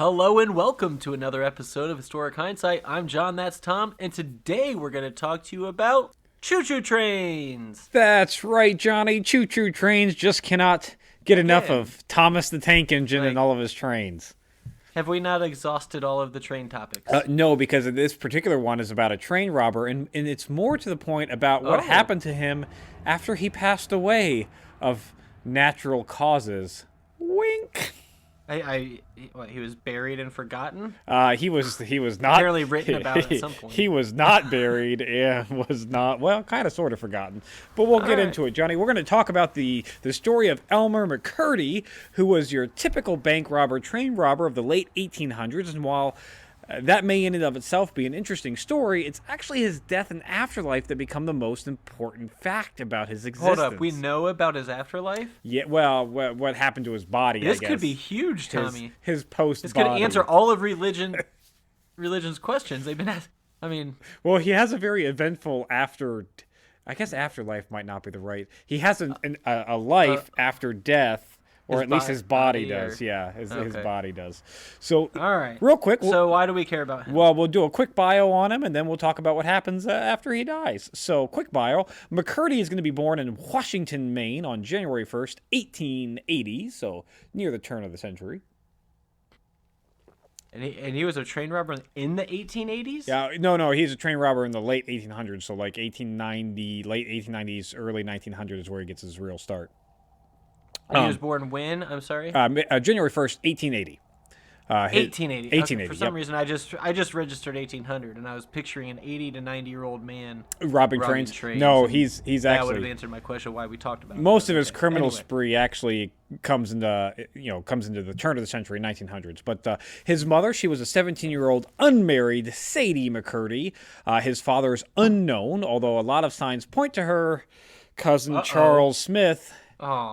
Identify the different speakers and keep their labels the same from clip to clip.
Speaker 1: Hello and welcome to another episode of Historic Hindsight. I'm John, that's Tom, and today we're going to talk to you about choo-choo trains.
Speaker 2: That's right, Johnny. Choo-choo trains just cannot get enough of Thomas the Tank Engine and all of his trains.
Speaker 1: Have we not exhausted all of the train topics?
Speaker 2: No, because this particular one is about a train robber, and it's more to the point about what happened to him after he passed away of natural causes. Wink.
Speaker 1: He was buried and forgotten?
Speaker 2: He was not
Speaker 1: apparently written about at some point.
Speaker 2: He was not buried and was not, well, kind of sort of forgotten. But we'll get into it, Johnny. We're going to talk about the story of Elmer McCurdy, who was your typical bank robber, train robber of the late 1800s, and while that may in and of itself be an interesting story, it's actually his death and afterlife that become the most important fact about his existence.
Speaker 1: Hold up, we know about his afterlife?
Speaker 2: Yeah, well, what happened to his body,
Speaker 1: This
Speaker 2: I guess.
Speaker 1: could be huge, Tommy.
Speaker 2: His post-body.
Speaker 1: This could answer all of religion's questions they've been asked.
Speaker 2: Well, he has a very eventful I guess afterlife might not be the right. He has a life after death. Or at least his body does. Yeah, his body does. So,
Speaker 1: all right.
Speaker 2: Real quick.
Speaker 1: So why do we care about him?
Speaker 2: Well, we'll do a quick bio on him, and then we'll talk about what happens after he dies. So, quick bio. McCurdy is going to be born in Washington, Maine on January 1st, 1880, so near the turn of the century.
Speaker 1: And he was a train robber in the 1880s?
Speaker 2: Yeah, no, he's a train robber in the late 1800s, so like 1890, late 1890s, early 1900s is where he gets his real start.
Speaker 1: He was born when? I'm sorry?
Speaker 2: January 1st, 1880.
Speaker 1: 1880.
Speaker 2: 1880.
Speaker 1: For some reason, I just registered 1800, and I was picturing an 80 to 90-year-old man
Speaker 2: robbing trains. No, he's actually.
Speaker 1: That would have answered my question why we talked about it.
Speaker 2: Most of his criminal spree actually comes into the turn of the century, 1900s. But his mother, she was a 17-year-old unmarried Sadie McCurdy. His father is unknown, although a lot of signs point to her cousin Charles Smith.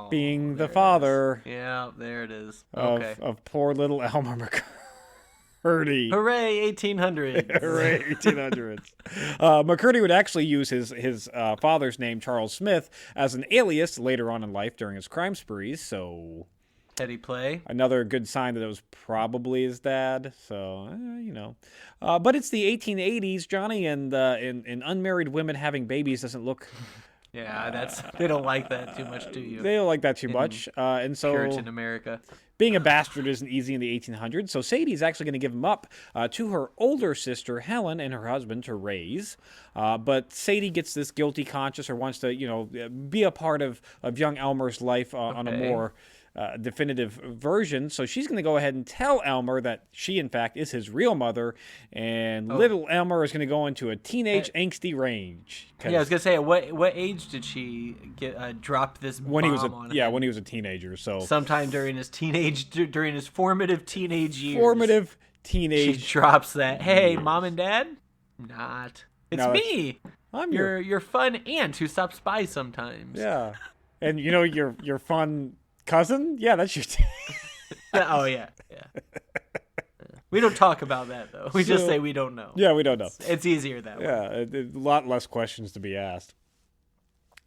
Speaker 2: Being the father.
Speaker 1: Yeah, there it is.
Speaker 2: Of poor little Elmer McCurdy.
Speaker 1: Hooray, 1800s.
Speaker 2: Hooray, 1800s. McCurdy would actually use his father's name, Charles Smith, as an alias later on in life during his crime sprees, so...
Speaker 1: Petty play.
Speaker 2: Another good sign that it was probably his dad, so, But it's the 1880s, Johnny, and unmarried women having babies doesn't look...
Speaker 1: Yeah, they don't like that too much, do you?
Speaker 2: They don't like that too much, and so
Speaker 1: Puritan America.
Speaker 2: Being a bastard isn't easy in the 1800s, so Sadie's actually going to give him up to her older sister Helen and her husband to raise. But Sadie gets this guilty conscience or wants to, be a part of young Elmer's life on a more definitive version. So she's going to go ahead and tell Elmer that she, in fact, is his real mother, and little Elmer is going to go into a teenage angsty range.
Speaker 1: Yeah, I was going to say, at what age did she drop this bomb on him?
Speaker 2: Yeah, when he was a teenager. So
Speaker 1: sometime during his formative teenage years.
Speaker 2: Formative teenage.
Speaker 1: She drops that. Hey, Mom and Dad? Not. It's me.
Speaker 2: I'm
Speaker 1: your fun aunt who stops by sometimes.
Speaker 2: Yeah, and your fun cousin? Yeah, that's your
Speaker 1: Oh, yeah. We don't talk about that, though. We just say we don't know.
Speaker 2: Yeah, we don't know.
Speaker 1: It's easier that way.
Speaker 2: Yeah, a lot less questions to be asked.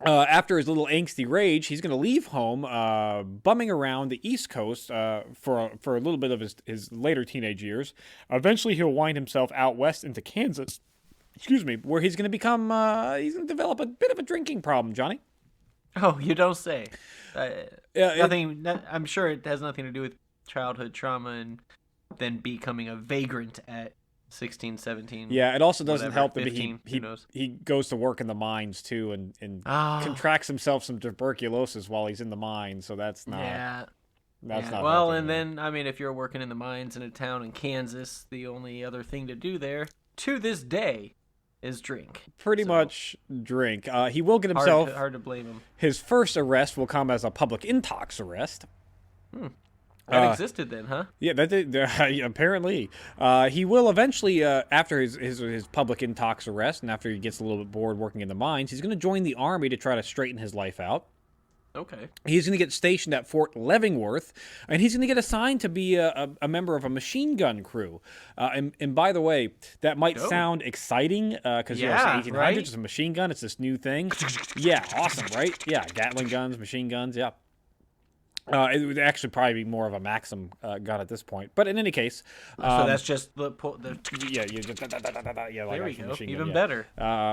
Speaker 2: After his little angsty rage, he's going to leave home, bumming around the East Coast for a little bit of his later teenage years. Eventually, he'll wind himself out west into Kansas, where he's going to become, he's going to develop a bit of a drinking problem, Johnny.
Speaker 1: Oh, you don't say. I'm sure it has nothing to do with childhood trauma and then becoming a vagrant at 16, 17.
Speaker 2: Yeah, it also doesn't help that
Speaker 1: 15,
Speaker 2: he goes to work in the mines too and contracts himself some tuberculosis while he's in the mines. So that's not.
Speaker 1: Yeah.
Speaker 2: That's not.
Speaker 1: Well, and then if you're working in the mines in a town in Kansas, the only other thing to do there to this day is drink.
Speaker 2: Pretty much drink. He will get himself.
Speaker 1: Hard to blame him.
Speaker 2: His first arrest will come as a public intox arrest.
Speaker 1: That existed then, huh?
Speaker 2: Yeah, apparently. He will eventually, after his public intox arrest and after he gets a little bit bored working in the mines, he's going to join the army to try to straighten his life out.
Speaker 1: Okay.
Speaker 2: He's going to get stationed at Fort Leavenworth, and he's going to get assigned to be a member of a machine gun crew. And by the way, that might sound exciting because it's 1800s, right? It's a machine gun. It's this new thing. Yeah, awesome, right? Yeah, Gatling guns, machine guns, yeah. It would actually probably be more of a Maxim gun at this point. But in any case,
Speaker 1: So that's just the
Speaker 2: yeah, you just yeah, like
Speaker 1: there we
Speaker 2: actual
Speaker 1: go,
Speaker 2: machine gun,
Speaker 1: even
Speaker 2: yeah.
Speaker 1: better.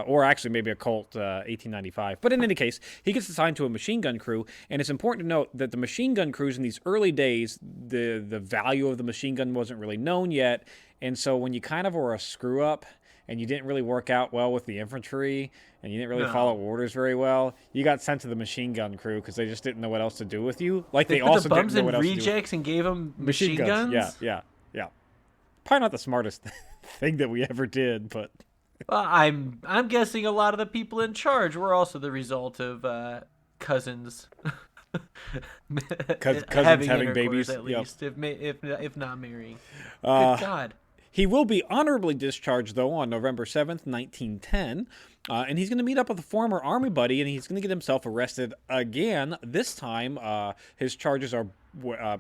Speaker 2: Or actually maybe a Colt 1895. But in any case, he gets assigned to a machine gun crew, and it's important to note that the machine gun crews in these early days, the value of the machine gun wasn't really known yet, and so when you kind of were a screw up and you didn't really work out well with the infantry, and you didn't really follow orders very well, you got sent to the machine gun crew because they just didn't know what else to do with you. Like they
Speaker 1: put
Speaker 2: also
Speaker 1: the bums
Speaker 2: didn't know
Speaker 1: in
Speaker 2: what else to do.
Speaker 1: rejects and gave them machine guns.
Speaker 2: Yeah. Probably not the smartest thing that we ever did, but
Speaker 1: Well, I'm guessing a lot of the people in charge were also the result of cousins.
Speaker 2: cousins having babies,
Speaker 1: at least, if not marrying.
Speaker 2: Uh,
Speaker 1: Good God.
Speaker 2: He will be honorably discharged, though, on November 7th, 1910, and he's going to meet up with a former Army buddy, and he's going to get himself arrested again. This time, his charges are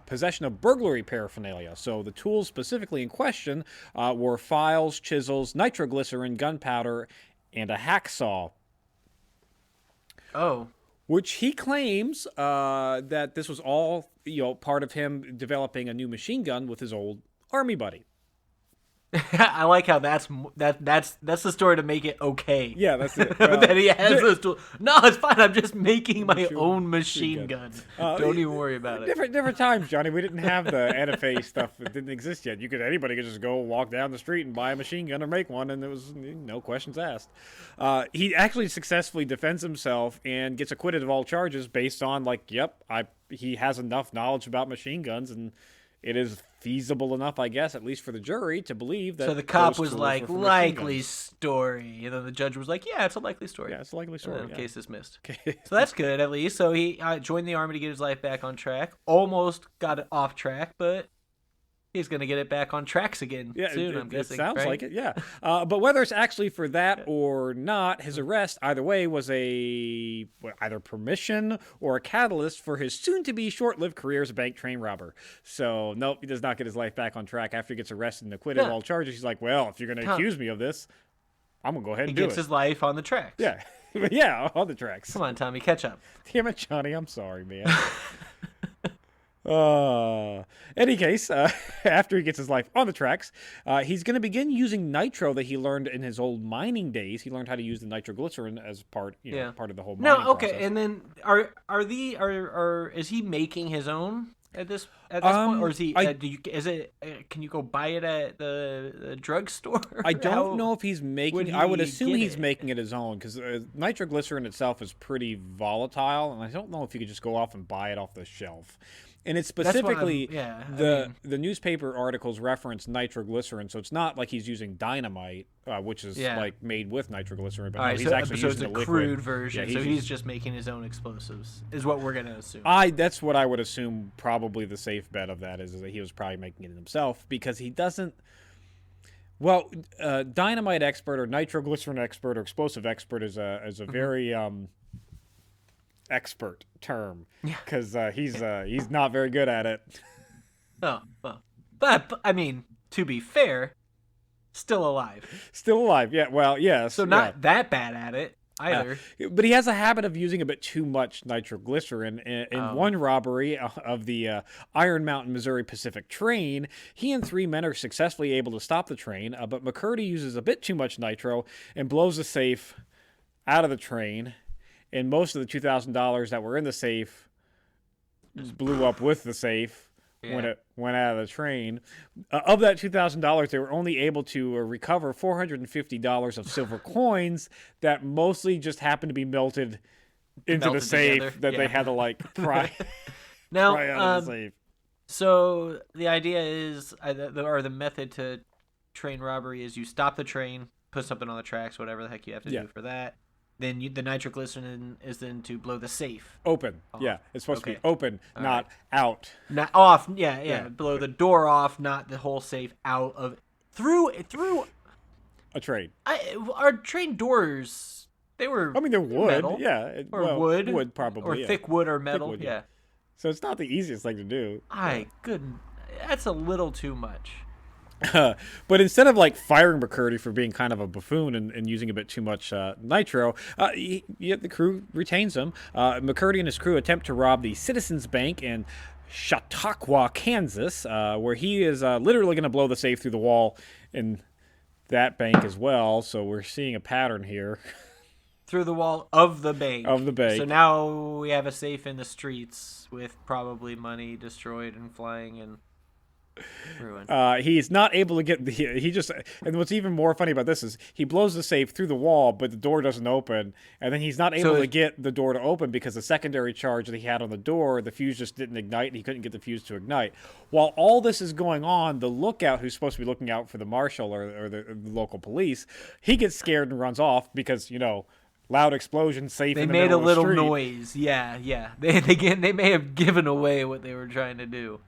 Speaker 2: possession of burglary paraphernalia. So the tools specifically in question were files, chisels, nitroglycerin, gunpowder, and a hacksaw.
Speaker 1: Oh.
Speaker 2: Which he claims that this was all, part of him developing a new machine gun with his old Army buddy.
Speaker 1: I like how that's the story to make it okay.
Speaker 2: Yeah, that's it.
Speaker 1: That he has those tools. No, it's fine. I'm just making my own machine gun. Don't even worry about it.
Speaker 2: Different times, Johnny. We didn't have the NFA stuff. It didn't exist yet. Anybody could just go walk down the street and buy a machine gun or make one, and there was no questions asked. He actually successfully defends himself and gets acquitted of all charges based on he has enough knowledge about machine guns, and it is feasible enough, I guess, at least for the jury, to believe that.
Speaker 1: So the cop was
Speaker 2: those tools
Speaker 1: like,
Speaker 2: were for machine
Speaker 1: likely
Speaker 2: guns.
Speaker 1: story. And then the judge was like, yeah, it's a likely story.
Speaker 2: Yeah, it's a likely story.
Speaker 1: And
Speaker 2: Yeah.
Speaker 1: case dismissed.
Speaker 2: Okay.
Speaker 1: So that's good, at least. So he joined the Army to get his life back on track. Almost got it off track, but he's going to get it back on tracks again soon, I'm guessing.
Speaker 2: It sounds
Speaker 1: right?
Speaker 2: like it, yeah. But whether it's actually for that or not, his arrest, either way, was either permission or a catalyst for his soon-to-be short-lived career as a bank train robber. So, nope, he does not get his life back on track after he gets arrested and acquitted of all charges. He's like, well, if you're going to accuse me of this, I'm going to go ahead and do it.
Speaker 1: He gets his life on the tracks.
Speaker 2: Yeah. Yeah, on the tracks.
Speaker 1: Come on, Tommy, catch up.
Speaker 2: Damn it, Johnny, I'm sorry, man. Any case, after he gets his life on the tracks, he's going to begin using nitro that he learned in his old mining days. He learned how to use the nitroglycerin as part of the whole mining process.
Speaker 1: And then is he making his own at this point, or is he? Can you go buy it at the drugstore?
Speaker 2: I don't know if he's making. I would assume he's
Speaker 1: it?
Speaker 2: making it his own because nitroglycerin itself is pretty volatile, and I don't know if you could just go off and buy it off the shelf. And it's specifically the newspaper articles reference nitroglycerin, so it's not like he's using dynamite, which is like made with nitroglycerin. But he's actually using the liquid.
Speaker 1: Crude version.
Speaker 2: Yeah,
Speaker 1: he's just making his own explosives, is what we're gonna assume.
Speaker 2: That's what I would assume. Probably the safe bet of that is that he was probably making it himself because he doesn't. Well, dynamite expert or nitroglycerin expert or explosive expert is a very expert term because he's not very good at it.
Speaker 1: Oh, well, but I mean, to be fair, still alive.
Speaker 2: Still alive, yeah. Well, yes.
Speaker 1: So not that bad at it either.
Speaker 2: But he has a habit of using a bit too much nitroglycerin. In one robbery of the Iron Mountain, Missouri Pacific train, he and 3 men are successfully able to stop the train, but McCurdy uses a bit too much nitro and blows the safe out of the train. And most of the $2,000 that were in the safe just blew up with the safe when it went out of the train. Of that $2,000, they were only able to recover $450 of silver coins that mostly just happened to be melted into the safe together. That they had to pry,
Speaker 1: now,
Speaker 2: pry out of the safe.
Speaker 1: So the idea is, or the method to train robbery is you stop the train, put something on the tracks, whatever the heck you have to do for that. Then the nitroglycerin is then to blow the safe
Speaker 2: open. Off. Yeah, it's supposed to be open, not out.
Speaker 1: Not off. Yeah. Blow the door off, not the whole safe out of through
Speaker 2: a train.
Speaker 1: Our train doors, they were.
Speaker 2: I mean, they're wood.
Speaker 1: Metal,
Speaker 2: or wood probably,
Speaker 1: or thick wood or metal.
Speaker 2: Wood,
Speaker 1: yeah.
Speaker 2: So it's not the easiest thing to do.
Speaker 1: That's a little too much.
Speaker 2: But instead of like firing McCurdy for being kind of a buffoon and using a bit too much nitro, the crew retains him. McCurdy and his crew attempt to rob the Citizens Bank in Chautauqua, Kansas, where he is literally going to blow the safe through the wall in that bank as well. So we're seeing a pattern here.
Speaker 1: Through the wall of the bank.
Speaker 2: Of the bank.
Speaker 1: So now we have a safe in the streets with probably money destroyed and flying and ruined.
Speaker 2: He's not able to get and what's even more funny about this is he blows the safe through the wall, but the door doesn't open, and then he's not able to get the door to open because the secondary charge that he had on the door, the fuse just didn't ignite, and he couldn't get the fuse to ignite. While all this is going on, the lookout, who's supposed to be looking out for the marshal or the local police, he gets scared and runs off because, loud explosion, safe in the middle of the street. They made a little
Speaker 1: noise. Yeah. They may have given away what they were trying to do.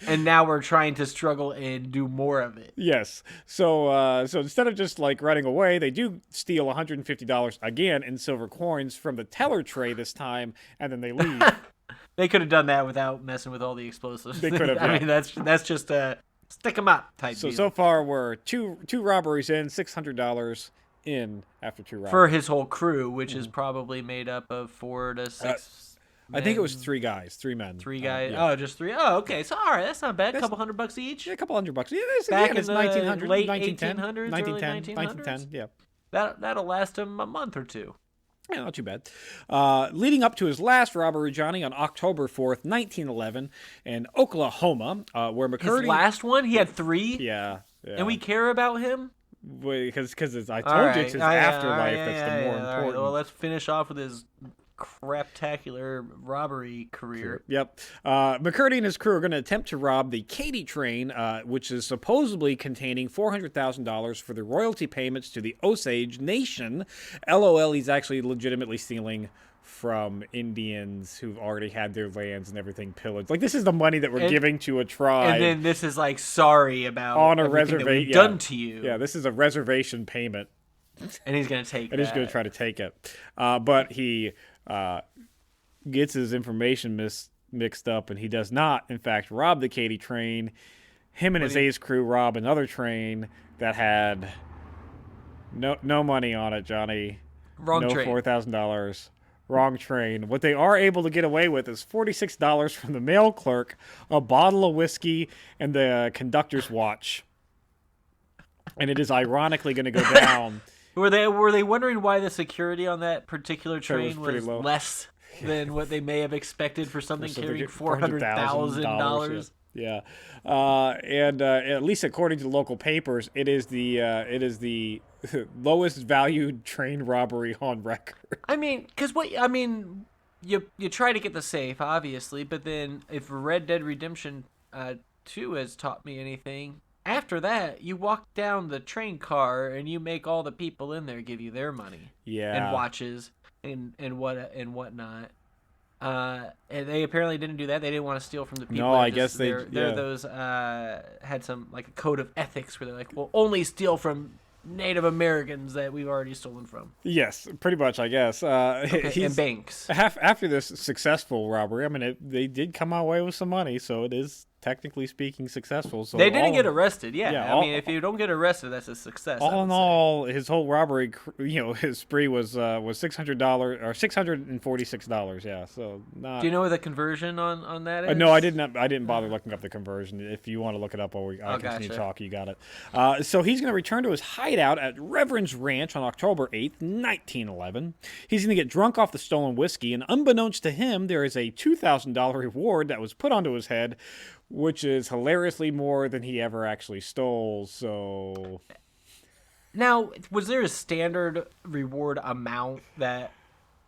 Speaker 1: And now we're trying to struggle and do more of it.
Speaker 2: Yes. So instead of just like running away, they do steal $150 again in silver coins from the teller tray this time, and then they leave.
Speaker 1: They could have done that without messing with all the explosives.
Speaker 2: They could have.
Speaker 1: I mean, that's just a stick 'em up type deal.
Speaker 2: So far we're two robberies in, $600 in after 2 robberies.
Speaker 1: For his whole crew, which is probably made up of 4 to 6
Speaker 2: I think it was 3 men.
Speaker 1: 3 guys.
Speaker 2: Yeah.
Speaker 1: Oh, just 3. Oh, okay. So, all right. That's not bad. A couple $100 each.
Speaker 2: Yeah, a couple $100. Yeah,
Speaker 1: Back
Speaker 2: it's
Speaker 1: in
Speaker 2: 1900,
Speaker 1: the late
Speaker 2: 1910,
Speaker 1: 1800s,
Speaker 2: 1910,
Speaker 1: early
Speaker 2: 1910, yeah.
Speaker 1: That'll last him a month or 2.
Speaker 2: Yeah, not too bad. Leading up to his last robbery, Johnny, on October 4th, 1911, in Oklahoma, where McCurdy...
Speaker 1: His last one? He had 3?
Speaker 2: Yeah.
Speaker 1: And we care about him?
Speaker 2: Because I told you it's his afterlife that's the more important.
Speaker 1: Right. Well, let's finish off with his craptacular robbery career.
Speaker 2: Yep. McCurdy and his crew are going to attempt to rob the Katy train, which is supposedly containing $400,000 for the royalty payments to the Osage Nation. LOL, he's actually legitimately stealing from Indians who've already had their lands and everything pillaged. Like, this is the money that we're giving to a tribe.
Speaker 1: And then this is like, sorry about
Speaker 2: on a
Speaker 1: everything that we've done to you.
Speaker 2: Yeah, this is a reservation payment.
Speaker 1: And he's going to take
Speaker 2: and he's going to try to take it. But he gets his information mixed up, and he does not, in fact, rob the Katy train. Him and his ace crew rob another train that had no money on it, Johnny.
Speaker 1: Wrong train.
Speaker 2: No $4,000. Wrong train. What they are able to get away with is $46 from the mail clerk, a bottle of whiskey, and the conductor's watch. And it is ironically going to go down.
Speaker 1: Were they wondering why the security on that particular train was less than what they may have expected for something carrying $400,000?
Speaker 2: Yeah, and at least according to the local papers, it is the lowest valued train robbery on record.
Speaker 1: You try to get the safe, obviously, but then if Red Dead Redemption 2 has taught me anything, after that you walk down the train car and you make all the people in there give you their money, and watches and whatnot. And they apparently didn't do that. They didn't want to steal from the people.
Speaker 2: No, I guess they're
Speaker 1: those had some like a code of ethics where they're like, we'll only steal from Native Americans that we've already stolen from.
Speaker 2: Yes, pretty much, I guess.
Speaker 1: And banks.
Speaker 2: After this successful robbery, I mean, they did come away with some money, so it is technically speaking successful. So
Speaker 1: they didn't get arrested. Yeah, I mean, if you don't get arrested, that's a success.
Speaker 2: All in all, his whole robbery, his spree was $600 or $646. Yeah, so not.
Speaker 1: Do you know what the conversion on that is?
Speaker 2: No, I didn't bother looking up the conversion. If you want to look it up while I continue to talk, you got it. So he's going to return to his hideout at Reverend's Ranch on October 8th, 1911. He's going to get drunk off the stolen whiskey, and unbeknownst to him, there is a $2,000 reward that was put onto his head, which is hilariously more than he ever actually stole. So
Speaker 1: now, was there a standard reward amount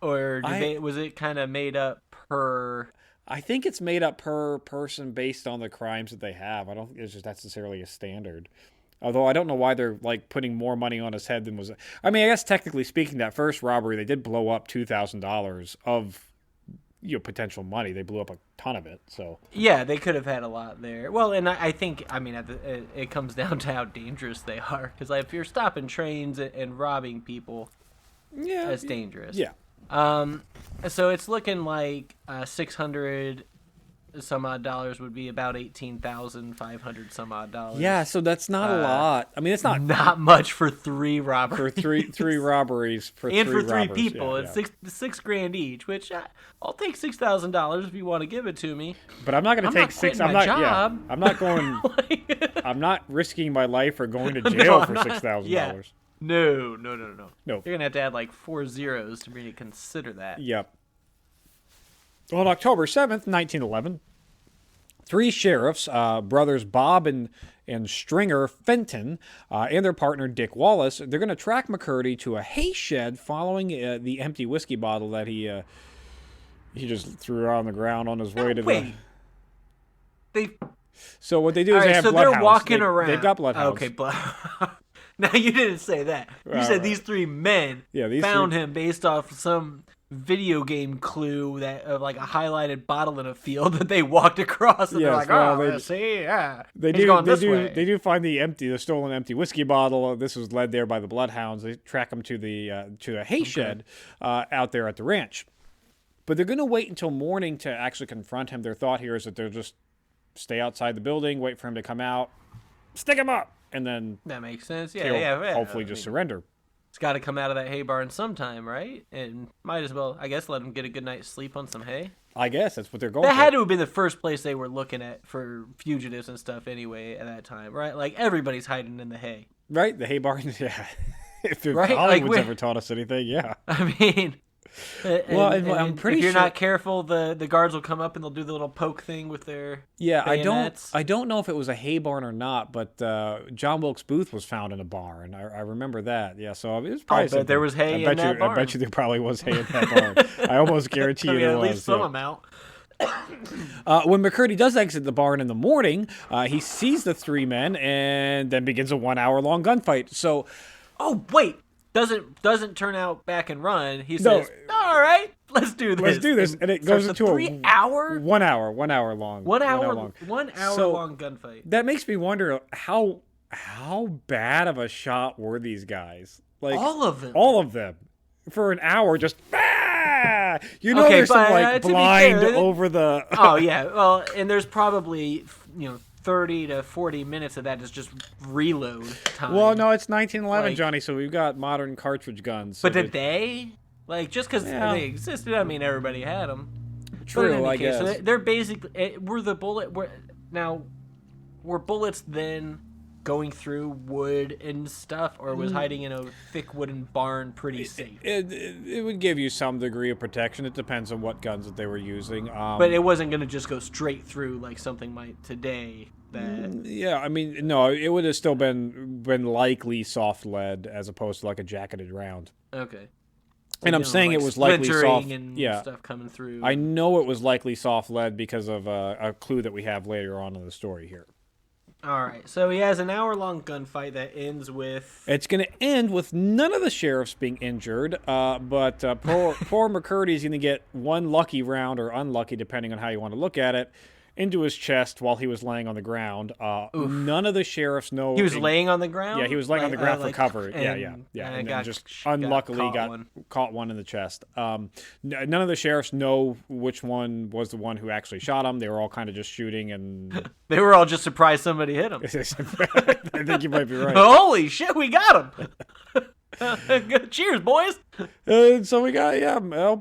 Speaker 1: or was it kind of made up per?
Speaker 2: I think it's made up per person based on the crimes that they have. I don't think it's just necessarily a standard. Although I don't know why they're like putting more money on his head than was. I mean, I guess technically speaking, that first robbery they did blow up $2,000 of potential money. They blew up a ton of it. So
Speaker 1: yeah, they could have had a lot there. Well, and I think it comes down to how dangerous they are. Because if you're stopping trains and robbing people, that's dangerous.
Speaker 2: Yeah.
Speaker 1: So it's looking like $600 some odd dollars would be about $18,500 some odd dollars.
Speaker 2: Yeah, so that's not a lot. I mean, it's
Speaker 1: not much for 3 robberies.
Speaker 2: For three robberies
Speaker 1: and for 3
Speaker 2: robbers.
Speaker 1: people.
Speaker 2: Yeah,
Speaker 1: it's six grand each, which I'll take $6,000 if you want to give it to me.
Speaker 2: But I'm not going to take six. I'm not. Yeah, I'm not going.
Speaker 1: Like,
Speaker 2: I'm not risking my life or going to jail for $6,000.
Speaker 1: Yeah. No.
Speaker 2: No.
Speaker 1: You're gonna have to add like 4 zeros to really consider that.
Speaker 2: Yep. On October 7th, 1911, 3 sheriffs, brothers Bob and Stringer Fenton, and their partner Dick Wallace, they're going to track McCurdy to a hay shed following the empty whiskey bottle that he just threw on the ground on his way to So what they do is they have bloodhounds.
Speaker 1: They're walking around.
Speaker 2: They've got bloodhounds.
Speaker 1: Okay, now you didn't say that. You said these 3 men found him based off some video game clue that of like a highlighted bottle in a field that they walked across, and they're like,
Speaker 2: they do find the stolen empty whiskey bottle. This was led there by the bloodhounds. They track him to a hay shed out there at the ranch. But they're going to wait until morning to actually confront him. Their thought here is that they'll just stay outside the building, wait for him to come out, stick him up, and then
Speaker 1: that makes sense.
Speaker 2: Hopefully just surrender.
Speaker 1: It's got to come out of that hay barn sometime, right? And might as well, I guess, let him get a good night's sleep on some hay.
Speaker 2: I guess that's what they're going for.
Speaker 1: That had to have been the first place they were looking at for fugitives and stuff anyway at that time, right? Like, everybody's hiding in the hay.
Speaker 2: Right? The hay barn, yeah. If Hollywood's ever taught us anything, yeah.
Speaker 1: I mean...
Speaker 2: I'm pretty
Speaker 1: sure if you're
Speaker 2: sure...
Speaker 1: not careful, the guards will come up and they'll do the little poke thing with their bayonets.
Speaker 2: I don't know if it was a hay barn or not, but John Wilkes Booth was found in a barn. I remember that. Yeah, so it was probably.
Speaker 1: I bet there was hay in that barn.
Speaker 2: I bet you there probably was hay in that barn. I almost guarantee you there was.
Speaker 1: At least some amount.
Speaker 2: When McCurdy does exit the barn in the morning, he sees the 3 men and then begins a 1-hour-long gunfight. So,
Speaker 1: oh wait. Doesn't turn out back and run. He says, "All right, let's do this."
Speaker 2: And it goes into a
Speaker 1: 3-hour,
Speaker 2: 1 hour long
Speaker 1: long gunfight.
Speaker 2: That makes me wonder how bad of a shot were these guys? Like all of them, for an hour, just there's some like blind over the.
Speaker 1: Oh yeah, well, and there's probably 30 to 40 minutes of that is just reload time.
Speaker 2: Well, no, it's 1911, Johnny, so we've got modern cartridge guns. So
Speaker 1: but did they? Like, just because they existed, I mean, everybody had them.
Speaker 2: True, I guess.
Speaker 1: So they're basically... Were bullets then going wood wood and stuff, or was hiding in a thick wooden barn pretty safe?
Speaker 2: It would give you some degree of protection. It depends on what guns that they were using.
Speaker 1: But it wasn't going to just go straight through like something might today.
Speaker 2: Yeah, I mean, no, it would have still been likely soft lead as opposed to like a jacketed round.
Speaker 1: Okay.
Speaker 2: And I'm saying it was likely soft.
Speaker 1: And stuff coming through.
Speaker 2: I know it was likely soft lead because of a clue that we have later on in the story here.
Speaker 1: All right, so he has an hour-long gunfight that ends with...
Speaker 2: It's going to end with none of the sheriffs being injured, but poor McCurdy's going to get one lucky round, or unlucky, depending on how you want to look at it, into his chest while he was laying on the ground. None of the sheriffs know...
Speaker 1: He was laying on the ground?
Speaker 2: Yeah, he was laying on the ground for cover. And just unluckily caught one in the chest. None of the sheriffs know which one was the one who actually shot him. They were all kind of just shooting and...
Speaker 1: They were all just surprised somebody hit him.
Speaker 2: I think you might be right.
Speaker 1: Holy shit, we got him! Cheers, boys!
Speaker 2: So we got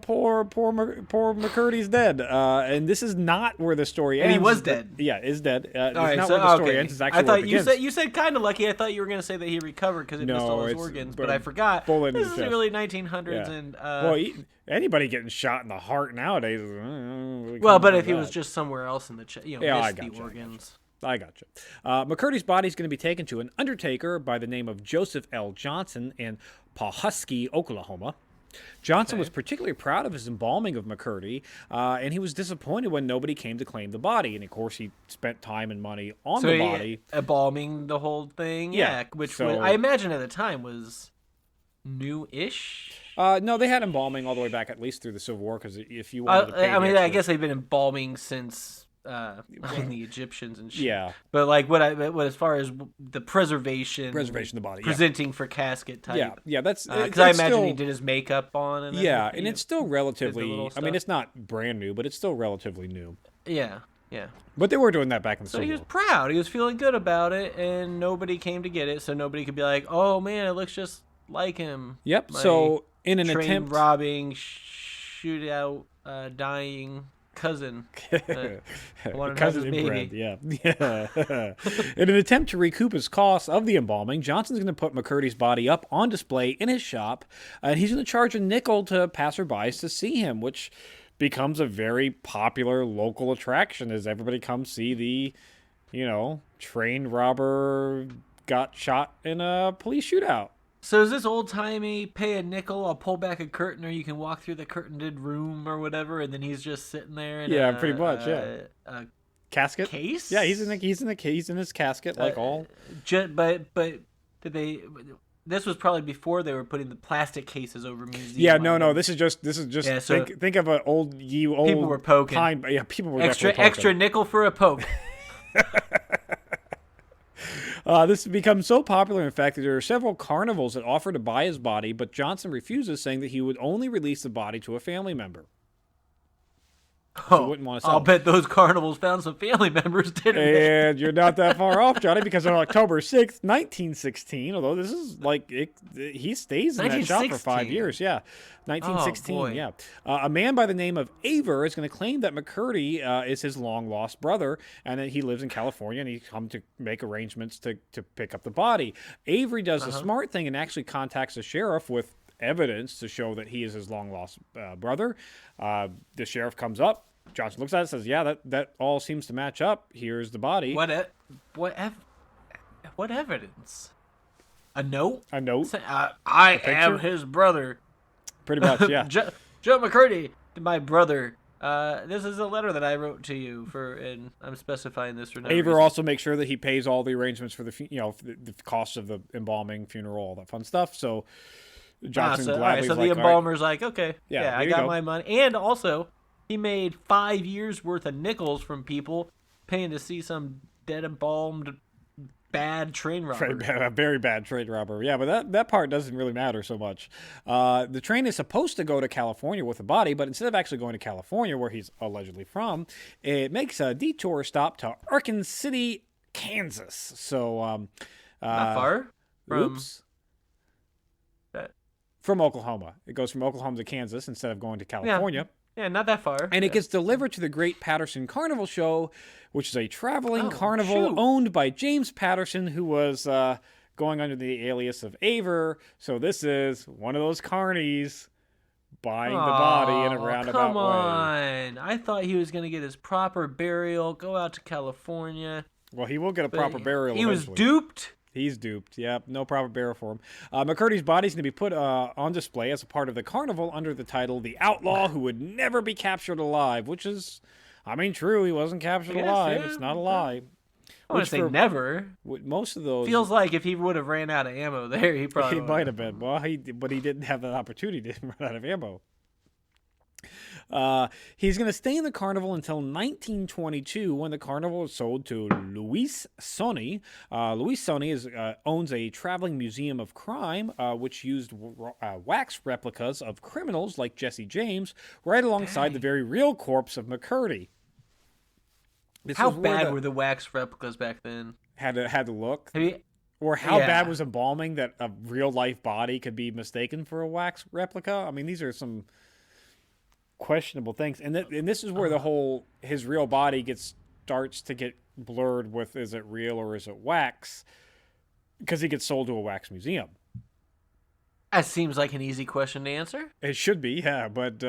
Speaker 2: poor McCurdy's dead, and this is not where the story ends.
Speaker 1: And he was dead.
Speaker 2: Yeah, is dead.
Speaker 1: All right,
Speaker 2: not where the story ends. It's actually
Speaker 1: I thought
Speaker 2: where it begins.
Speaker 1: you said kind of lucky. I thought you were going to say that he recovered because it missed all his organs, but I forgot. This is really 1900s, and
Speaker 2: anybody getting shot in the heart nowadays.
Speaker 1: But if he was just somewhere else in the chest, missed the organs.
Speaker 2: I gotcha. McCurdy's body is going to be taken to an undertaker by the name of Joseph L. Johnson in Pawhuskee, Oklahoma. Johnson was particularly proud of his embalming of McCurdy, and he was disappointed when nobody came to claim the body. And, of course, he spent time and money on the body.
Speaker 1: Embalming the whole thing? Yeah. Which I imagine at the time was new-ish?
Speaker 2: No, they had embalming all the way back at least through the Civil War, because if you wanted to pay
Speaker 1: I guess they've been embalming since... the Egyptians and shit.
Speaker 2: Yeah.
Speaker 1: But like what as far as the preservation
Speaker 2: of the body,
Speaker 1: presenting for casket type.
Speaker 2: Yeah, that's
Speaker 1: because I imagine he did his makeup on and
Speaker 2: and it's still relatively. I mean, it's not brand new, but it's still relatively new.
Speaker 1: Yeah. Yeah.
Speaker 2: But they were doing that back in the
Speaker 1: So
Speaker 2: Civil
Speaker 1: he was
Speaker 2: War.
Speaker 1: proud. He was feeling good about it, and nobody came to get it, so nobody could be like, "Oh man, it looks just like him."
Speaker 2: Yep.
Speaker 1: My
Speaker 2: So in an
Speaker 1: train
Speaker 2: attempt,
Speaker 1: robbing, shootout, dying cousin. I wanted to have his
Speaker 2: cousin
Speaker 1: baby.
Speaker 2: inbred, yeah. In an attempt to recoup his costs of the embalming, Johnson's going to put McCurdy's body up on display in his shop, and he's going to charge a nickel to passerbys to see him, which becomes a very popular local attraction as everybody comes see the, train robber got shot in a police shootout.
Speaker 1: So is this old timey? Pay a nickel, I'll pull back a curtain, or you can walk through the curtained room or whatever, and then he's just sitting there in
Speaker 2: Yeah, pretty much.
Speaker 1: a
Speaker 2: Casket
Speaker 1: case.
Speaker 2: Yeah, he's in his casket like all.
Speaker 1: But did they? This was probably before they were putting the plastic cases over museums.
Speaker 2: Yeah, no. This is just.
Speaker 1: Yeah, so
Speaker 2: think of an old
Speaker 1: people were poking.
Speaker 2: People were
Speaker 1: extra nickel for a poke.
Speaker 2: This has become so popular, in fact, that there are several carnivals that offer to buy his body, but Johnson refuses, saying that he would only release the body to a family member.
Speaker 1: Oh,
Speaker 2: wouldn't want to sell
Speaker 1: I'll
Speaker 2: it.
Speaker 1: bet those carnivals found some family members, didn't they?
Speaker 2: And you're not that far off, Johnny, because on October 6th, 1916, although this is he stays in that shop for 5 years. Yeah, 1916,
Speaker 1: boy.
Speaker 2: yeah. A man by the name of Aver is going to claim that McCurdy is his long-lost brother, and that he lives in California, and he's come to make arrangements to pick up the body. Avery does the smart thing and actually contacts the sheriff with evidence to show that he is his long-lost brother. The sheriff comes up. Johnson looks at it and says, yeah, that all seems to match up. Here's the body.
Speaker 1: What evidence? A note?
Speaker 2: A note.
Speaker 1: Say, I am his brother.
Speaker 2: Pretty much, yeah.
Speaker 1: Joe McCurdy, my brher. This is a letter that I wrote to you and I'm specifying this for no
Speaker 2: Aver
Speaker 1: reason.
Speaker 2: also makes sure that he pays all the arrangements for the costs of the embalming, funeral, all that fun stuff. So Johnson gladly
Speaker 1: so the embalmer's like, okay, yeah, I got my money. And also, he made 5 years worth of nickels from people paying to see some dead embalmed bad train robber.
Speaker 2: A very bad train robber. Yeah, but that part doesn't really matter so much. The train is supposed to go to California with the body, but instead of actually going to California, where he's allegedly from, it makes a detour stop to Arkansas City, Kansas. So,
Speaker 1: not far from.
Speaker 2: From Oklahoma. It goes from Oklahoma to Kansas instead of going to California.
Speaker 1: Yeah, not that far.
Speaker 2: And it gets delivered to the Great Patterson Carnival Show, which is a traveling carnival
Speaker 1: shoot.
Speaker 2: owned by James Patterson, who was going under the alias of Aver. So this is one of those carnies buying the body in a roundabout
Speaker 1: come
Speaker 2: way.
Speaker 1: on. I thought he was going to get his proper burial, go out to California.
Speaker 2: Well, he will get a proper burial
Speaker 1: He was
Speaker 2: eventually.
Speaker 1: duped.
Speaker 2: He's duped. Yep, no proper burial for him. McCurdy's body is going to be put on display as a part of the carnival under the title "The Outlaw Who Would Never Be Captured Alive," which is, true. He wasn't captured alive.
Speaker 1: Yeah.
Speaker 2: It's not a lie.
Speaker 1: I want to say never.
Speaker 2: Most of those
Speaker 1: Feels like if he would have ran out of ammo there, he probably
Speaker 2: might have been. Well, but he didn't have that opportunity to run out of ammo. He's going to stay in the carnival until 1922, when the carnival is sold to Luis Sony. Luis Sony owns a traveling museum of crime, which used wax replicas of criminals like Jesse James, right alongside the very real corpse of McCurdy.
Speaker 1: How bad were the wax replicas back then?
Speaker 2: Had to look.
Speaker 1: Or
Speaker 2: how bad was embalming that a real life body could be mistaken for a wax replica? I mean, these are some questionable things, and this is where the whole his real body starts to get blurred with, is it real or is it wax? Because he gets sold to a wax museum.
Speaker 1: That seems like an easy question to answer.
Speaker 2: It should be, yeah, but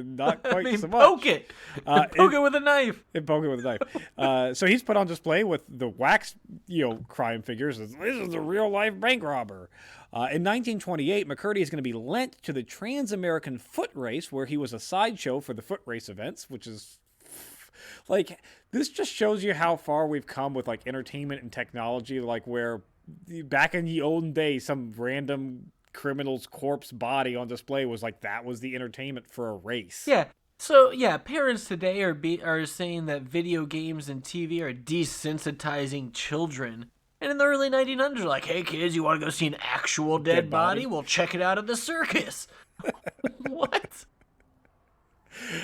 Speaker 2: not quite so much.
Speaker 1: Poke it. Poke it with a knife.
Speaker 2: Poke it with a knife. So he's put on display with the wax, crime figures. This is a real life bank robber. In 1928, McCurdy is going to be lent to the Trans-American Foot Race, where he was a sideshow for the foot race events, which is this just shows you how far we've come with entertainment and technology, where back in the olden days, some random criminal's corpse body on display was that was the entertainment for a race.
Speaker 1: Yeah. So, parents today are saying that video games and TV are desensitizing children. And in the early 1900s, they're like, hey, kids, you want to go see an actual dead body? Well, check it out at the circus. What?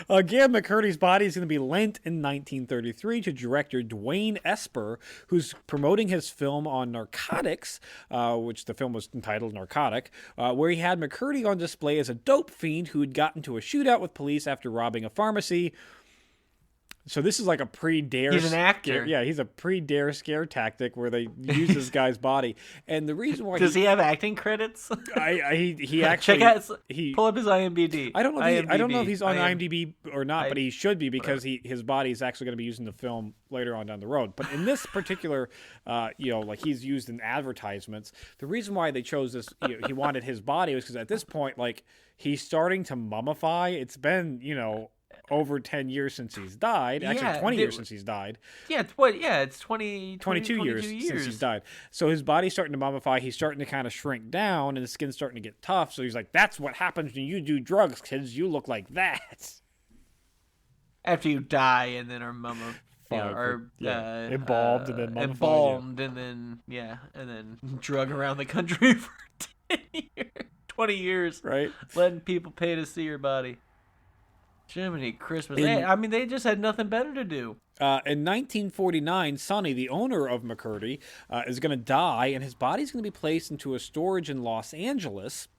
Speaker 2: Again, McCurdy's body is going to be lent in 1933 to director Dwayne Esper, who's promoting his film on narcotics, which the film was entitled Narcotic, where he had McCurdy on display as a dope fiend who had gotten into a shootout with police after robbing a pharmacy. So this is like a pre-dare.
Speaker 1: He's an actor.
Speaker 2: Yeah, he's a pre-dare scare tactic where they use this guy's body, and the reason why
Speaker 1: does he have acting credits?
Speaker 2: He actually
Speaker 1: pull up his IMDb.
Speaker 2: I don't know if he's on IMDb or not, but he should be because his body is actually going to be used in the film later on down the road. But in this particular, like he's used in advertisements. The reason why they chose this, he wanted his body was because at this point, like he's starting to mummify. It's been over 10 years since he's died. Actually, 20 years since he's died.
Speaker 1: Yeah, it's 22
Speaker 2: years since he's died. So his body's starting to mummify. He's starting to kind of shrink down, and his skin's starting to get tough. So he's like, that's what happens when you do drugs, kids. You look like that.
Speaker 1: After you die and then are mummified.
Speaker 2: Embalmed and then mummified.
Speaker 1: And then drug around the country for 10 years. 20 years.
Speaker 2: Right.
Speaker 1: Letting people pay to see your body. Jiminy Christmas. They just had nothing better to do.
Speaker 2: In 1949, Sonny, the owner of McCurdy, is going to die, and his body's going to be placed into a storage in Los Angeles.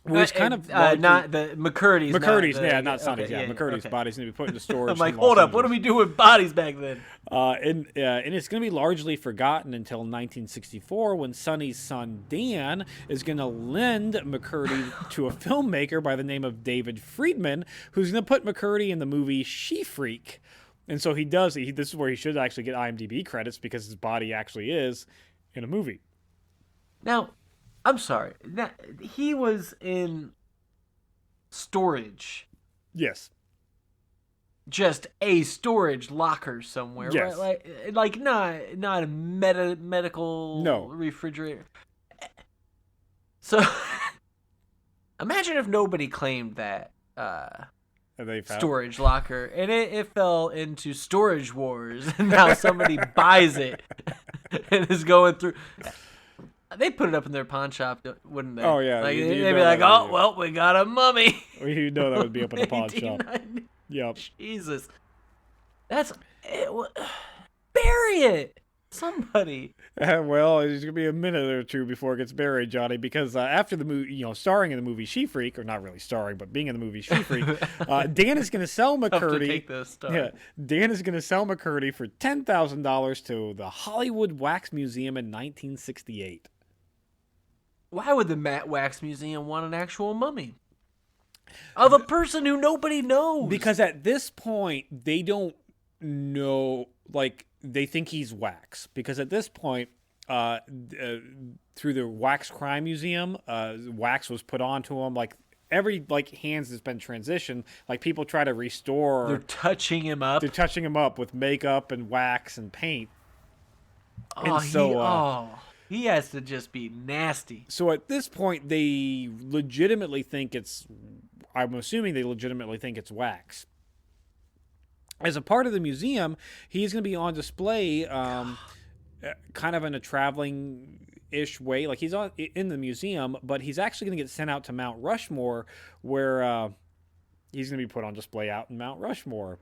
Speaker 2: Which kind of
Speaker 1: not the McCurdy's.
Speaker 2: Not Sonny's.
Speaker 1: Okay,
Speaker 2: McCurdy's body's going to be put into storage.
Speaker 1: I'm like, hold up, what do we do with bodies back then?
Speaker 2: And it's going to be largely forgotten until 1964 when Sonny's son Dan is going to lend McCurdy to a filmmaker by the name of David Friedman, who's going to put McCurdy in the movie She Freak. And so he does. This is where he should actually get IMDb credits because his body actually is in a movie.
Speaker 1: Now, I'm sorry. He was in storage.
Speaker 2: Yes.
Speaker 1: Just a storage locker somewhere,
Speaker 2: yes.
Speaker 1: Right? Like not a medical refrigerator. So imagine if nobody claimed that storage locker and it fell into storage wars and now somebody buys it and is going through. They put it up in their pawn shop, wouldn't they?
Speaker 2: Oh, yeah.
Speaker 1: Like, they'd be like, oh, well, we got a mummy.
Speaker 2: You know that would be up in the pawn shop. Yep.
Speaker 1: Jesus. Bury it. Somebody.
Speaker 2: Well, there's going to be a minute or two before it gets buried, Johnny, because after the movie, starring in the movie She Freak, or not really starring, but being in the movie She Freak, Dan is going to sell McCurdy. Dan is going to sell McCurdy for $10,000 to the Hollywood Wax Museum in 1968.
Speaker 1: Why would the Wax Museum want an actual mummy? Of a person who nobody knows.
Speaker 2: Because at this point, they don't know, they think he's wax. Because at this point, through the Wax Crime Museum, wax was put onto him. Every hands has been transitioned. People try to restore.
Speaker 1: They're touching him up.
Speaker 2: They're touching him up with makeup and wax and paint.
Speaker 1: He has to just be nasty.
Speaker 2: So at this point, they legitimately think it's. I'm assuming they legitimately think it's wax. As a part of the museum, he's going to be on display, kind of in a traveling-ish way. He's in the museum, but he's actually going to get sent out to Mount Rushmore, where he's going to be put on display out in Mount Rushmore.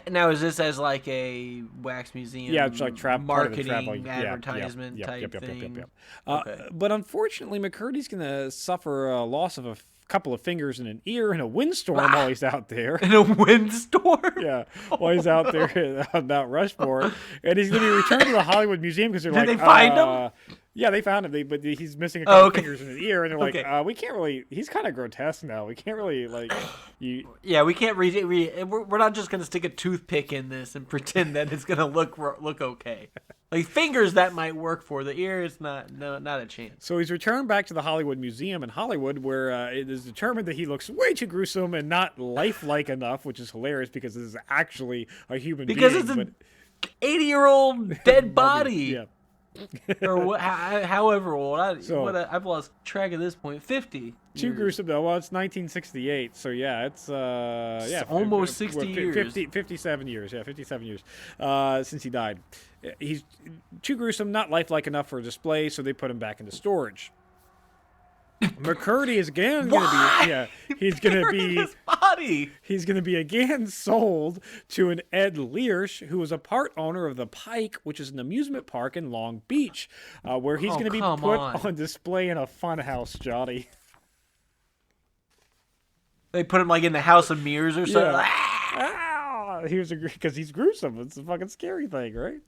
Speaker 1: Now, is this as a wax museum?
Speaker 2: Yeah, it's
Speaker 1: marketing advertisement type thing.
Speaker 2: Okay. But unfortunately, McCurdy's going to suffer a loss of a couple of fingers and an ear in a windstorm while he's out there.
Speaker 1: In a windstorm?
Speaker 2: Yeah, while he's out there at Mount Rushmore. And he's going to be returned to the Hollywood Museum because they're
Speaker 1: Did they find him?
Speaker 2: Yeah, they found him, but he's missing a couple fingers in his ear, and they're like, we can't really. He's kind of grotesque now. We can't really
Speaker 1: Yeah, we can't we're not just gonna stick a toothpick in this and pretend that it's gonna look okay. Fingers that might work for the ear, it's not a chance.
Speaker 2: So he's returned back to the Hollywood Museum in Hollywood, where it is determined that he looks way too gruesome and not lifelike enough, which is hilarious because this is actually a human being.
Speaker 1: Because it's an 80-year-old dead body.
Speaker 2: Yeah.
Speaker 1: Or however old. I've lost track at this point. 50.
Speaker 2: Too gruesome though. Well, it's 1968, so yeah, it's
Speaker 1: almost 60 years.
Speaker 2: 57 years. Yeah, 57 years since he died. He's too gruesome, not lifelike enough for a display, so they put him back into storage. McCurdy is again going to be, yeah, he's going to be,
Speaker 1: his body.
Speaker 2: He's going to be again sold to an Ed Learsh, who is a part owner of the Pike, which is an amusement park in Long Beach, where he's going to be put on display in a fun house, Johnny.
Speaker 1: They put him like in the House of Mirrors or something.
Speaker 2: Yeah. Ah, because he's gruesome. It's a fucking scary thing, right?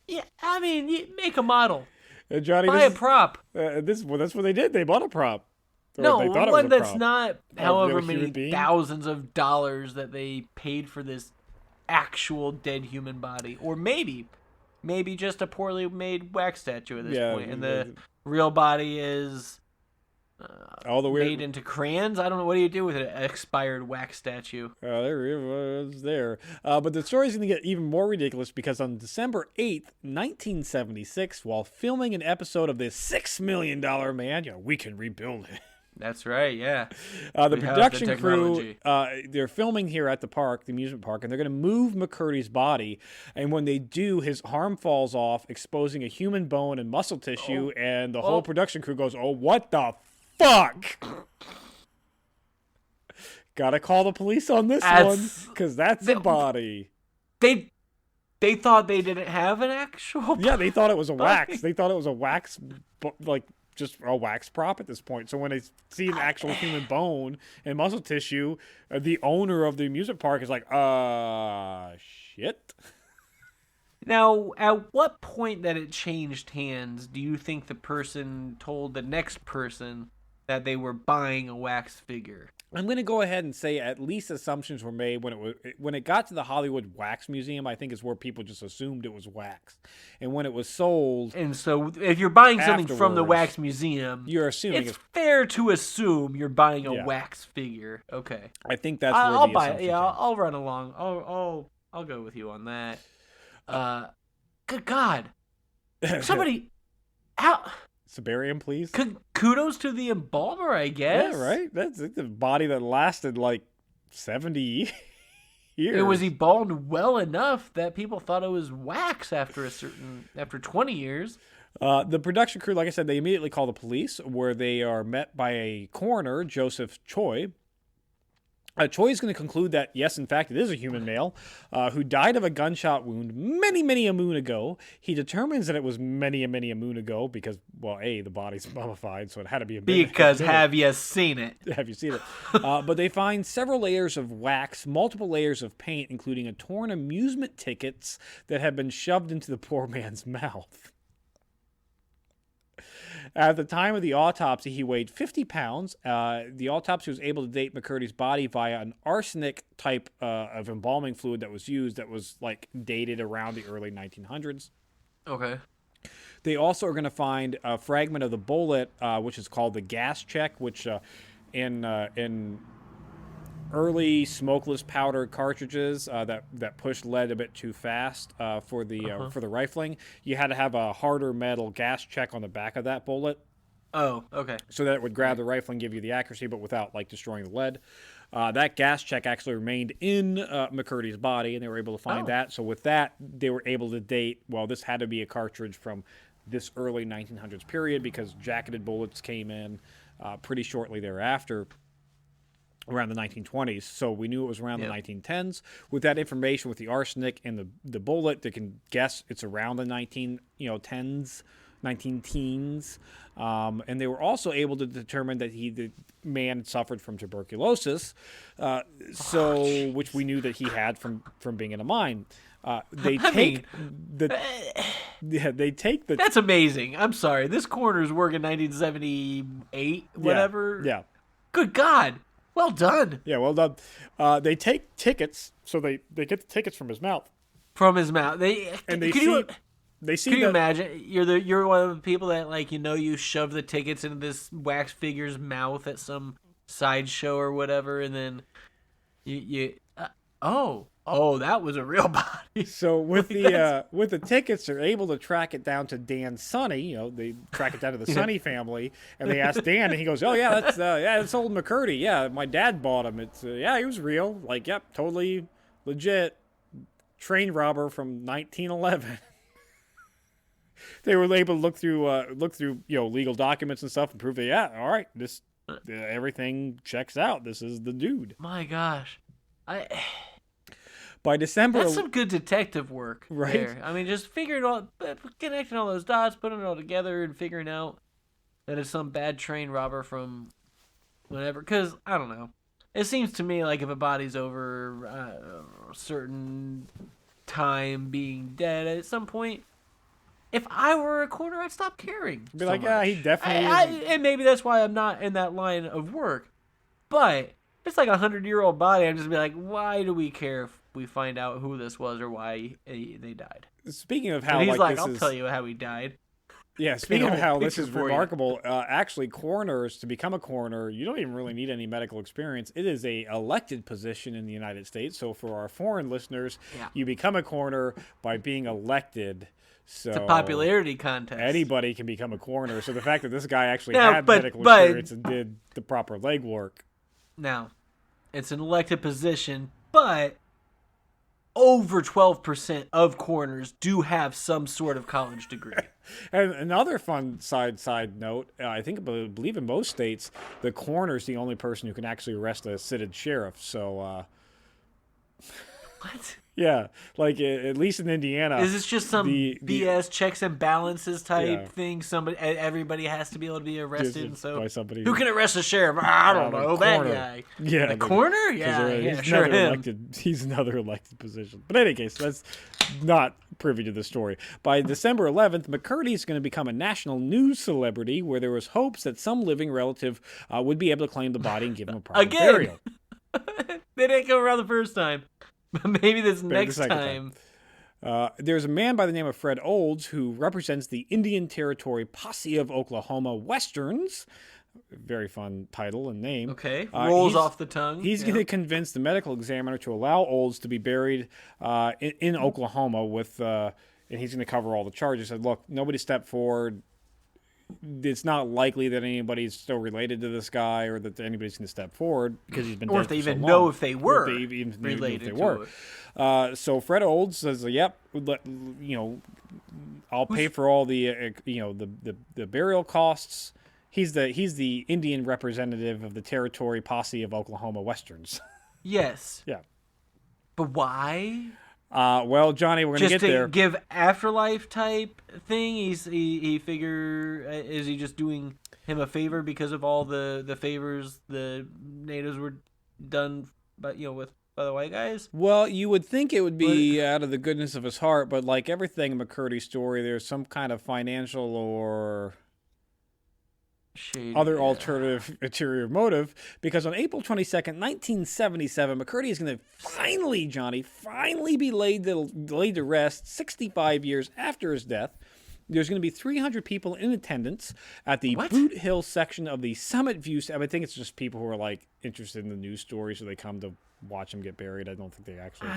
Speaker 1: Yeah, I mean, you make a model.
Speaker 2: Johnny,
Speaker 1: buy a prop.
Speaker 2: That's what they did. They bought a prop.
Speaker 1: No, one that's not however many thousands of dollars that they paid for this actual dead human body. Or maybe just a poorly made wax statue at this point. And the real body is all the weird... made into crayons. I don't know. What do you do with an expired wax statue?
Speaker 2: There it was there. But the story's going to get even more ridiculous because on December 8th, 1976, while filming an episode of this $6 Million Man, we can rebuild it.
Speaker 1: That's right, yeah.
Speaker 2: The production crew, they're filming here at the park, the amusement park, and they're going to move McCurdy's body. And when they do, his arm falls off, exposing a human bone and muscle tissue, and the whole production crew goes, "Oh, what the fuck?" Gotta call the police on this one, because that's a body.
Speaker 1: They thought they didn't have an actual body.
Speaker 2: Yeah, they thought it was a wax. They thought it was a wax, just a wax prop at this point. So when they see an actual human bone and muscle tissue, the owner of the amusement park is like, shit.
Speaker 1: Now, at what point that it changed hands do you think the person told the next person that they were buying a wax figure?
Speaker 2: I'm going to go ahead and say at least assumptions were made when it got to the Hollywood Wax Museum. I think is where people just assumed it was wax, and when it was sold.
Speaker 1: And so, if you're buying something from the Wax Museum,
Speaker 2: you're assuming
Speaker 1: it's fair to assume you're buying a wax figure. Okay,
Speaker 2: I think that's where
Speaker 1: I'll
Speaker 2: the
Speaker 1: buy it. Yeah, I'll run along. I'll go with you on that. Good God, somebody, how?
Speaker 2: Siberian, please.
Speaker 1: Kudos to the embalmer, I guess.
Speaker 2: Yeah, right? That's the body that lasted like 70 years.
Speaker 1: It was embalmed well enough that people thought it was wax after 20 years.
Speaker 2: The production crew, like I said, they immediately call the police, where they are met by a coroner, Joseph Choi. Choi is going to conclude that, yes, in fact, it is a human male who died of a gunshot wound many a moon ago. He determines that it was many a moon ago because, well, A, the body's mummified, so it had to be a minute.
Speaker 1: Because have you seen it?
Speaker 2: Have you seen it? But they find several layers of wax, multiple layers of paint, including a torn amusement tickets that had been shoved into the poor man's mouth. At the time of the autopsy, he weighed 50 pounds. The autopsy was able to date McCurdy's body via an arsenic type of embalming fluid that was used that was dated around the early 1900s.
Speaker 1: Okay.
Speaker 2: They also are going to find a fragment of the bullet, which is called the gas check, which in early smokeless powder cartridges that pushed lead a bit too fast for the rifling, you had to have a harder metal gas check on the back of that bullet.
Speaker 1: Oh, okay.
Speaker 2: So that it would grab the rifle and give you the accuracy, but without destroying the lead. That gas check actually remained in McCurdy's body, and they were able to find that. So with that, they were able to date, well, this had to be a cartridge from this early 1900s period because jacketed bullets came in pretty shortly thereafter. Around the 1920s, so we knew it was around the 1910s. With that information, with the arsenic and the bullet, they can guess it's around the 1910s, 19-teens. And they were also able to determine that the man suffered from tuberculosis, which we knew that he had from being in a mine. They take the.
Speaker 1: That's amazing. I'm sorry, this coroner's work in 1978, whatever.
Speaker 2: Yeah.
Speaker 1: Good God. Well done.
Speaker 2: Yeah, well done. They take tickets, so they get the tickets from his mouth.
Speaker 1: From his mouth.
Speaker 2: Can
Speaker 1: you imagine? You're one of the people that you shove the tickets into this wax figure's mouth at some sideshow or whatever, and then that was a real body.
Speaker 2: So with the tickets, they're able to track it down to Dan Sonny. They track it down to the Sonny family, and they ask Dan, and he goes, "Oh yeah, that's old McCurdy. Yeah, my dad bought him. It's he was real. Yep, totally legit. Train robber from 1911." They were able to look through legal documents and stuff and prove that all right, this everything checks out. This is the dude.
Speaker 1: My gosh,
Speaker 2: By December,
Speaker 1: that's some good detective work,
Speaker 2: right?
Speaker 1: There. I mean, just connecting all those dots, putting it all together, and figuring out that it's some bad train robber from whatever. Because I don't know. It seems to me like if a body's over a certain time being dead at some point, if I were a coroner, I'd stop caring.
Speaker 2: Be like, yeah, he definitely
Speaker 1: and maybe that's why I'm not in that line of work. But if it's like 100-year-old body, I'm just be like, why do we care if we find out who this was or why they died?
Speaker 2: Speaking of how,
Speaker 1: and he's like,
Speaker 2: this
Speaker 1: I'll tell you how he died.
Speaker 2: Yeah, speaking of how this is remarkable, actually, coroners, to become a coroner, you don't even really need any medical experience. It is a elected position in the United States. So for our foreign listeners, you become a coroner by being elected. So
Speaker 1: it's a popularity contest.
Speaker 2: Anybody can become a coroner. So the fact that this guy actually had medical experience and did the proper legwork.
Speaker 1: Now, it's an elected position, but over 12% of coroners do have some sort of college degree.
Speaker 2: And another fun side note, I believe in most states, the coroner is the only person who can actually arrest a seated sheriff. So,
Speaker 1: what?
Speaker 2: Yeah, like at least in Indiana.
Speaker 1: Is this just some BS checks and balances type thing? Everybody has to be able to be arrested, and so
Speaker 2: by somebody
Speaker 1: who can arrest the sheriff? I don't know, that guy.
Speaker 2: Yeah,
Speaker 1: the coroner. Yeah, sure him.
Speaker 2: He's another elected position. But in any case, that's not privy to the story. By December 11th, McCurdy is going to become a national news celebrity, where there was hopes that some living relative would be able to claim the body and give him a proper burial.
Speaker 1: They didn't come around the first time. Maybe this next time.
Speaker 2: There's a man by the name of Fred Olds who represents the Indian Territory Posse of Oklahoma Westerns. Very fun title and name.
Speaker 1: Okay, rolls off the tongue.
Speaker 2: He's going to convince the medical examiner to allow Olds to be buried in Oklahoma with, and he's going to cover all the charges. He said, look, nobody stepped forward. It's not likely that anybody's still related to this guy or that anybody's going to step forward because he's been dead for so long.
Speaker 1: Or if they even know if they were related to
Speaker 2: it. So Fred Olds says, yep, I'll pay for all the the burial costs. He's the Indian representative of the Territory Posse of Oklahoma Westerns.
Speaker 1: Yes.
Speaker 2: Yeah.
Speaker 1: But why?
Speaker 2: Well, Johnny, we're going to get there.
Speaker 1: Just to give Afterlife type thing? He figure, is he just doing him a favor because of all the favors the natives were done by the white guys?
Speaker 2: Well, you would think it would be out of the goodness of his heart, but like everything in McCurdy's story, there's some kind of financial or other alternative ulterior motive, because on April 22nd, 1977, McCurdy is going to finally be laid to rest 65 years after his death. There's going to be 300 people in attendance at the Boot Hill section of the Summit View. I think it's just people who are like interested in the news story, so they come to watch him get buried. I don't think they actually.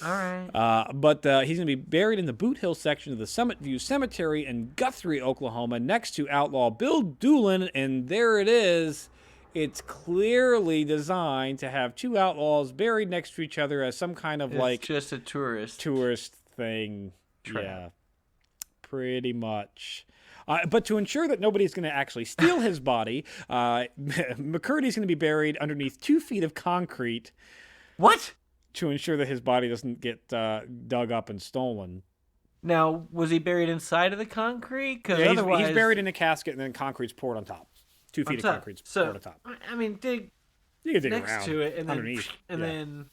Speaker 1: All right.
Speaker 2: But he's going to be buried in the Boot Hill section of the Summit View Cemetery in Guthrie, Oklahoma, next to outlaw Bill Doolin. And there it is. It's clearly designed to have two outlaws buried next to each other as some kind of
Speaker 1: just a tourist
Speaker 2: thing. Trap. Yeah, pretty much. But to ensure that nobody's going to actually steal his body, McCurdy's going to be buried underneath 2 feet of concrete.
Speaker 1: What?
Speaker 2: To ensure that his body doesn't get dug up and stolen.
Speaker 1: Now, was he buried inside of the concrete?
Speaker 2: Yeah, otherwise he's buried in a casket and then concrete's poured on top. 2 feet of concrete's poured on top.
Speaker 1: I mean, you can dig next to it and
Speaker 2: underneath,
Speaker 1: then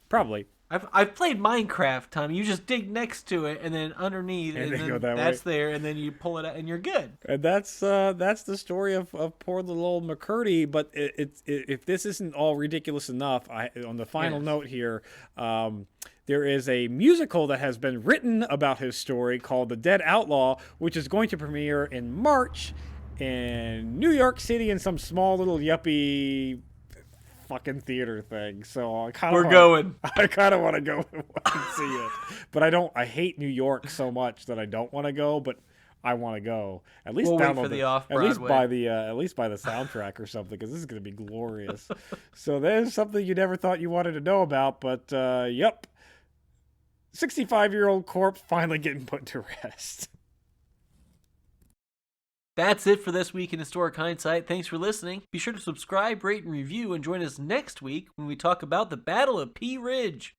Speaker 2: probably.
Speaker 1: I've played Minecraft, Tommy. You just dig next to it and then underneath, and then that's there, and then you pull it out, and you're good.
Speaker 2: And that's the story of poor little old McCurdy. But if this isn't all ridiculous enough, on the final note here, there is a musical that has been written about his story called The Dead Outlaw, which is going to premiere in March in New York City in some small little yuppie fucking theater thing. So I kind of want to go and see it, but I hate New York so much that I don't want to go, but I want to go. At least download at least buy the soundtrack or something, because this is going to be glorious. So there's something you never thought you wanted to know about, but yep, 65-year-old corpse finally getting put to rest.
Speaker 1: That's it for this week in Historic Hindsight. Thanks for listening. Be sure to subscribe, rate, and review, and join us next week when we talk about the Battle of Pea Ridge.